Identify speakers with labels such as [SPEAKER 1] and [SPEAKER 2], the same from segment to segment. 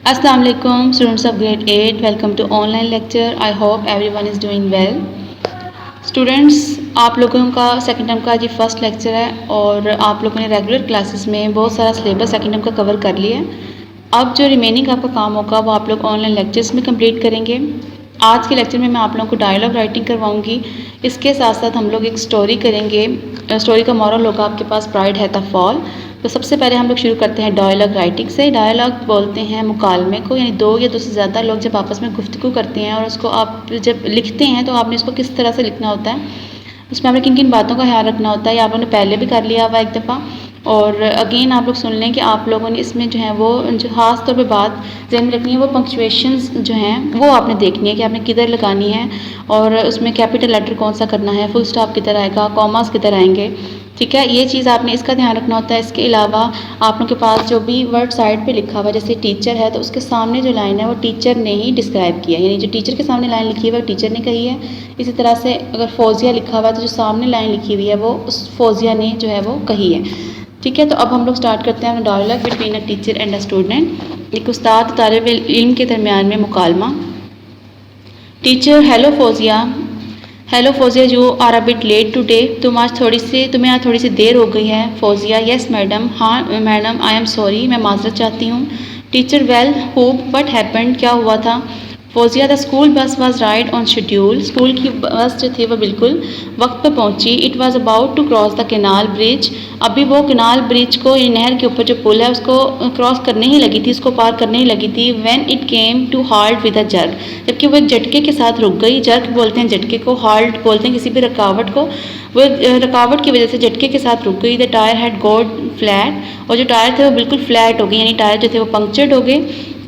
[SPEAKER 1] Assalamu alaikum students of grade 8, welcome to online lecture. I hope everyone is doing well. Students, आप लोगों का second term का जी first lecture है और आप लोगों ने रेगुलर क्लासेस में बहुत सारा सिलेबस सेकेंड टर्म का कवर कर लिया है। अब जो रिमेनिंग आपका काम होगा वो आप लोग ऑनलाइन लेक्चर्स में कंप्लीट करेंगे। आज के लेक्चर में मैं आप लोगों को डायलॉग राइटिंग करवाऊंगी। इसके साथ साथ हम लोग एक स्टोरी करेंगे। स्टोरी का मॉरल होगा आपके पास प्राइड है द फॉल। तो सबसे पहले हम लोग शुरू करते हैं डायलॉग राइटिंग से। डायलॉग बोलते हैं मुकालमे को, यानी दो या दो से ज़्यादा लोग जब आपस में गुफ्तगू करते हैं और उसको आप जब लिखते हैं तो आपने इसको किस तरह से लिखना होता है, उसमें आपने किन किन बातों का ख्याल रखना होता है। ये आप लोगों ने पहले भी कर लिया हुआ एक दफ़ा, और अगेन आप लोग सुन लें कि आप लोगों ने इसमें जो है वो जो ख़ास तौर पे बात ध्यान में रखनी है वो पंक्चुएशंस जो हैं वो आपने देखनी है कि आपने किधर लगानी है, और उसमें कैपिटल लेटर कौन सा करना है, फुल स्टॉप किधर आएगा, कॉमास किधर आएंगे। ठीक है, ये चीज़ आपने इसका ध्यान रखना होता है। इसके अलावा आप लोगों के पास जो भी वर्ड साइड पे लिखा हुआ है, जैसे टीचर है तो उसके सामने जो लाइन है वो टीचर ने ही डिस्क्राइब किया है, यानी जो टीचर के सामने लाइन लिखी हुई है वो टीचर ने कही है। इसी तरह से अगर फौजिया लिखा हुआ है तो जो सामने लाइन लिखी हुई है वो उस फौजिया ने जो है वो कही है। ठीक है, तो अब हम लोग स्टार्ट करते हैं dialogue between a teacher and a student. एक उस्ताद तालिब इल्म के दरमियान में मुकालमा। Teacher, hello Fauzia. Hello Fauzia, you are a bit late today. तुम्हें आज थोड़ी सी देर हो गई है। फौजिया, यस मैडम, हाँ मैडम, आई एम सॉरी, मैं माजरत चाहती हूँ। Teacher, well hope what happened, क्या हुआ था। Fauzia, the school bus was right on schedule. School की बस जो थी वो बिल्कुल वक्त पर पहुंची। It was about to cross the canal bridge. अभी वो कैनाल ब्रिज को, नहर के ऊपर जो पुल है उसको क्रॉस करने ही लगी थी, उसको पार करने ही लगी थी। When it came to halt with a jerk, जबकि वो एक झटके के साथ रुक गई। जर्क बोलते हैं झटके को, हाल्ट बोलते हैं किसी भी रुकावट को। वो रुकावट की वजह से झटके के साथ रुक गई। The tyre had got flat, और जो टायर थे वो बिल्कुल फ्लैट हो गए, यानी टायर जो थे वो पंक्चर्ड हो गए।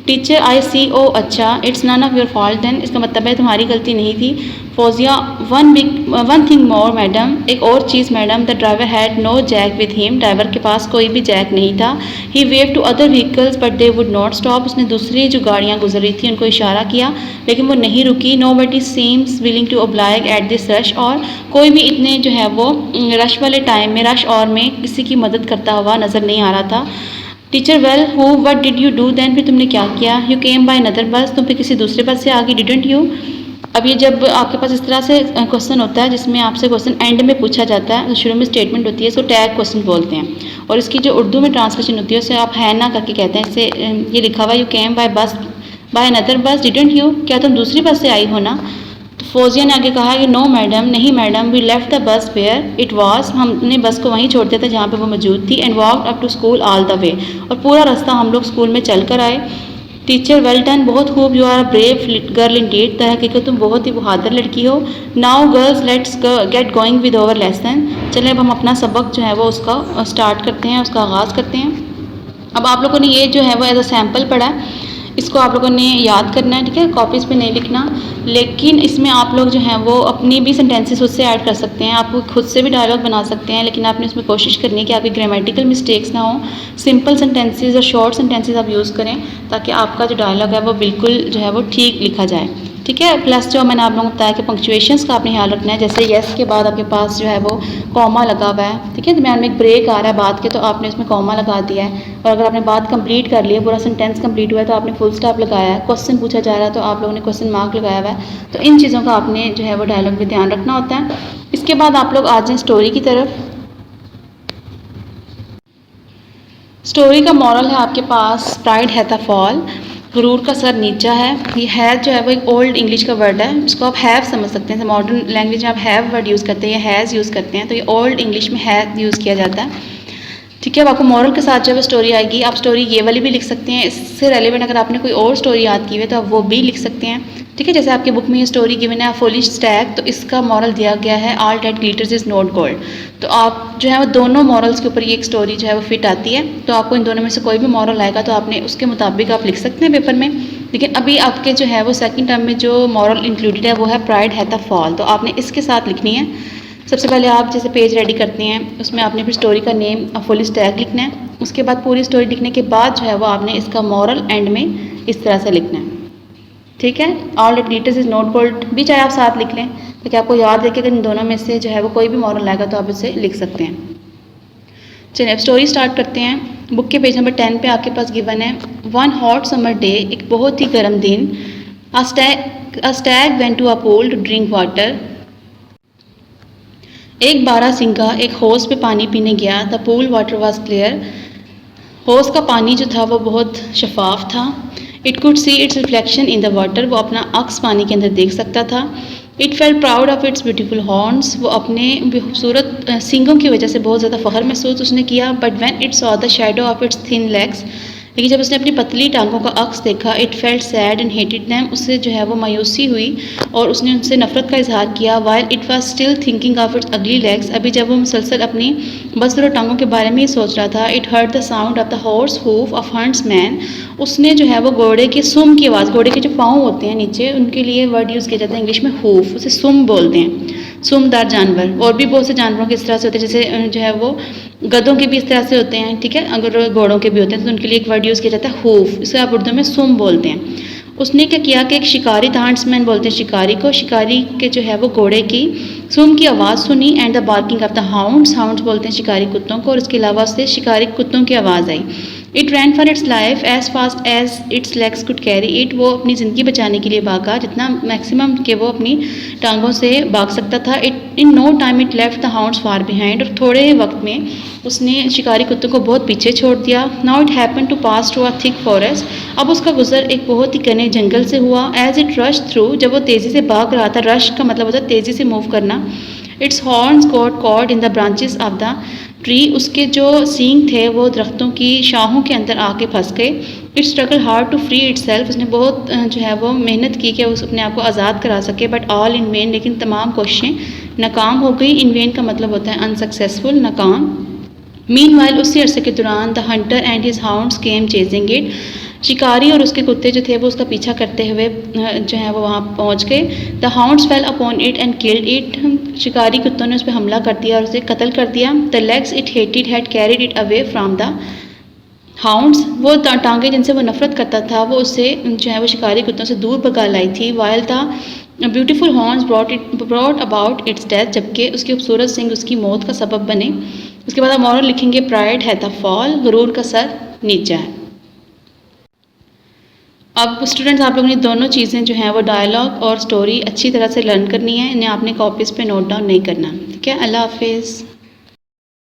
[SPEAKER 1] टीचर, आई सी, ओ अच्छा, it's none of your fault then, इसका मतलब है तुम्हारी गलती नहीं थी। Fauzia, one thing more madam, एक और चीज़ madam, the driver had no jack with him, driver के पास कोई भी जैक नहीं था। He wave to other vehicles but they would not stop, उसने दूसरी जो गाड़ियाँ गुजर रही थी उनको इशारा किया लेकिन वो नहीं रुकी। Nobody seems willing to oblige at this rush, और कोई भी इतने जो है वो रश वाले टाइम में, रश और में किसी की मदद करता हुआ नज़र नहीं आ रहा था। Teacher, well who what did you do then, फिर तुमने क्या किया। यू केम बाय अनदर बस, तुम फिर किसी दूसरे बस से आ गई, डिडंट यू। अब ये जब आपके पास इस तरह से क्वेश्चन होता है जिसमें आपसे क्वेश्चन एंड में पूछा जाता है, शुरू में स्टेटमेंट होती है, इसको टैग क्वेश्चन बोलते हैं, और इसकी जो उर्दू में ट्रांसलेशन होती है उसे आप है ना करके कहते हैं। इससे ये लिखा हुआ, यू केम बाय बस बाय अनदर बस, डिडंट यू, क्या तुम दूसरी बस से आई हो ना। तो फौजिया ने आगे कहा कि नो मैडम, नहीं madam, we left the bus where it was, हमने बस को वहीं छोड़ दिया था जहाँ पे वो मौजूद थी। And walked up to school all the way, और पूरा रास्ता हम लोग स्कूल में चल कर आए। टीचर, वेल डन, बहुत खूब, you are a brave girl indeed, तरह की तुम बहुत ही बहादुर लड़की हो। Now girls let's get going with our lesson, चलें अब हम अपना सबक जो है वो उसका स्टार्ट करते हैं, उसका आगाज़ करते हैं। अब आप लोगों ने ये जो है वो एज अ सैम्पल पढ़ा है, इसको आप लोगों ने याद करना है, ठीक है, कॉपीज़ पे नहीं लिखना। लेकिन इसमें आप लोग जो हैं वो अपनी भी सेंटेंसेस उससे ऐड कर सकते हैं, आप खुद से भी डायलॉग बना सकते हैं, लेकिन आपने उसमें कोशिश करनी है कि आपकी ग्रामेटिकल मिस्टेक्स ना हो। सिंपल सेंटेंसेस और शॉर्ट सेंटेंसेस आप यूज़ करें ताकि आपका जो डायलॉग है वो बिल्कुल जो है वो ठीक लिखा जाए। ठीक है, प्लस जो मैंने आप लोगों को बताया कि पंक्चुएशंस का आपने ख्याल रखना है, जैसे येस के बाद आपके पास जो है वो कॉमा लगा हुआ है, ठीक है, दरम्यान में एक ब्रेक आ रहा है बात के, तो आपने उसमें कॉमा लगा दिया है। और अगर आपने बात कंप्लीट कर ली है, पूरा सेंटेंस कंप्लीट हुआ है, तो आपने फुल स्टॉप लगाया है। क्वेश्चन पूछा जा रहा है तो आप लोगों ने क्वेश्चन मार्क लगाया हुआ है। तो इन चीज़ों का आपने जो है वो डायलॉग में ध्यान रखना होता है। इसके बाद आप लोग आ जाएँ स्टोरी की तरफ। स्टोरी का मॉरल है आपके पास प्राइड है द फॉल, गुरूर का सर नीचा है। ये है जो है वो एक ओल्ड इंग्लिश का वर्ड है, इसको आप हैव समझ सकते हैं। मॉडर्न लैंग्वेज में आप हैव वर्ड यूज़ करते हैं या हैज़ यूज़ करते हैं, तो ये ओल्ड इंग्लिश में हैव यूज़ किया जाता है। ठीक है, अब आपको मॉरल के साथ जब स्टोरी आएगी, आप स्टोरी ये वाली भी लिख सकते हैं। इससे रेलिवेंट अगर आपने कोई और स्टोरी याद की है तो आप वो भी लिख सकते हैं। ठीक है, जैसे आपकी बुक में ये स्टोरी गिवन है फुलिश स्टैग, तो इसका मॉरल दिया गया है all that glitters is not gold. तो आप जो है वो दोनों मॉरल्स के ऊपर ये एक स्टोरी जो है वो फिट आती है, तो आपको इन दोनों में से कोई भी मॉरल आएगा तो आपने उसके मुताबिक आप लिख सकते हैं पेपर में। लेकिन अभी आपके जो है वो सेकंड टर्म में जो मॉरल इंक्लूडेड है वो है प्राइड है द फॉल, तो आपने इसके साथ लिखनी है। सबसे पहले आप जैसे पेज रेडी करते हैं उसमें आपने फिर स्टोरी का नेम फुल स्टैग लिखना है। उसके बाद पूरी स्टोरी लिखने के बाद जो है वो आपने इसका मॉरल एंड में इस तरह से लिखना है। ठीक है, all that glitters is not gold भी चाहे आप साथ लिख लें, ताकि आपको याद रहे कि अगर इन दोनों में से जो है वो कोई भी मॉरल आएगा तो आप इसे लिख सकते हैं। चलिए अब स्टोरी स्टार्ट करते हैं। बुक के पेज नंबर 10 पे आपके पास गिवन है, वन हॉट समर डे, एक बहुत ही गर्म दिन, a stag went to a pool to drink water। एक बारहसिंगा एक होस पे पानी पीने गया। The pool water was clear, होस का पानी जो था वो बहुत शफाफ था। It could see it's reflection in the water, वो अपना अक्स पानी के अंदर देख सकता था। It fail proud of its beautiful horns, वो अपने खूबसूरत सींगों की वजह से बहुत ज़्यादा फ़ख्र महसूस उसने किया। But when it saw the shadow of its thin legs, लेकिन जब उसने अपनी पतली टांगों का अक्स देखा, it felt sad and hated them, उससे जो है वो मायूसी हुई और उसने उनसे नफरत का इजहार किया। While it was still thinking of its अगली लेग्स, अभी जब वो मुसलसल अपनी बदसूरत टांगों के बारे में ही सोच रहा था, it heard the sound of the horse hoof of huntsman, उसने जो है वो घोड़े के सुम की आवाज़, घोड़े के जो पाँव होते हैं नीचे, उनके लिए वर्ड यूज़ किया जाता है इंग्लिश में हूफ, उसे सुम बोलते हैं, सुमदार जानवर। और भी बहुत से जानवरों के इस तरह से होते हैं, जैसे जो है वो गधों के भी इस तरह से होते हैं, ठीक है। अगर घोड़ों के भी होते हैं तो उनके लिए एक वर्ड यूज़ किया जाता है हूफ, इसे आप उर्दू में सुम बोलते हैं। उसने क्या किया कि एक शिकारी था, हंट्समैन बोलते हैं शिकारी को, शिकारी के जो है वो घोड़े की सुम की आवाज़ सुनी and the barking of the hounds, hounds बोलते हैं शिकारी कुत्तों को, और उसके अलावा उससे शिकारी कुत्तों की आवाज़ आई। It ran for its life as fast as its legs could carry it, वो अपनी ज़िंदगी बचाने के लिए भागा जितना मैक्सिमम के वो अपनी टांगों से भाग सकता था। It in no time it left the hounds far behind, और थोड़े वक्त में उसने शिकारी कुत्तों को बहुत पीछे छोड़ दिया। Now it happen to pass through a thick forest, अब उसका गुजर एक बहुत ही घने जंगल से हुआ। एज इट रश थ्रू, जब वो तेज़ी से भाग रहा था, रश का मतलब होता है तेज़ी से मूव करना। It's horns got caught in the branches of the tree, उसके जो सींग थे वो दरख्तों की शाहों के अंदर आके फंस गए। It struggle hard to free itself, उसने बहुत जो है वो मेहनत की कि उस अपने आप को आज़ाद करा सके। बट ऑल इन वेन, लेकिन तमाम कोशिशें नाकाम हो गई। इन वेन का मतलब होता है अनसक्सेसफुल, नाकाम। मीन वाइल, उसी अरसे के दौरान, the Hunter and his hounds came chasing it, शिकारी और उसके कुत्ते जो थे वो उसका पीछा करते हुए जो है वो वहाँ पहुँच गए। The hounds fail upon it and killed it, शिकारी कुत्तों ने उस पर हमला कर दिया और उसे कत्ल कर दिया। The legs it hated had carried it away from the hounds, वो टांगे जिनसे वो नफरत करता था वो उससे जो है वो शिकारी कुत्तों से दूर भगा लाई थी। While the beautiful horns brought about it's death, जबकि उसके खूबसूरत सिंग उसकी मौत का सबब बने। उसके बाद आप मॉरल लिखेंगे, प्राइड है द फॉल, गुरूर का सर नीचा है। अब स्टूडेंट्स आप लोगों ने दोनों चीज़ें जो हैं वो डायलॉग और स्टोरी अच्छी तरह से लर्न करनी है, इन्हें आपने कॉपीज़ पे नोट डाउन नहीं करना, ठीक है। अल्लाह हाफिज़।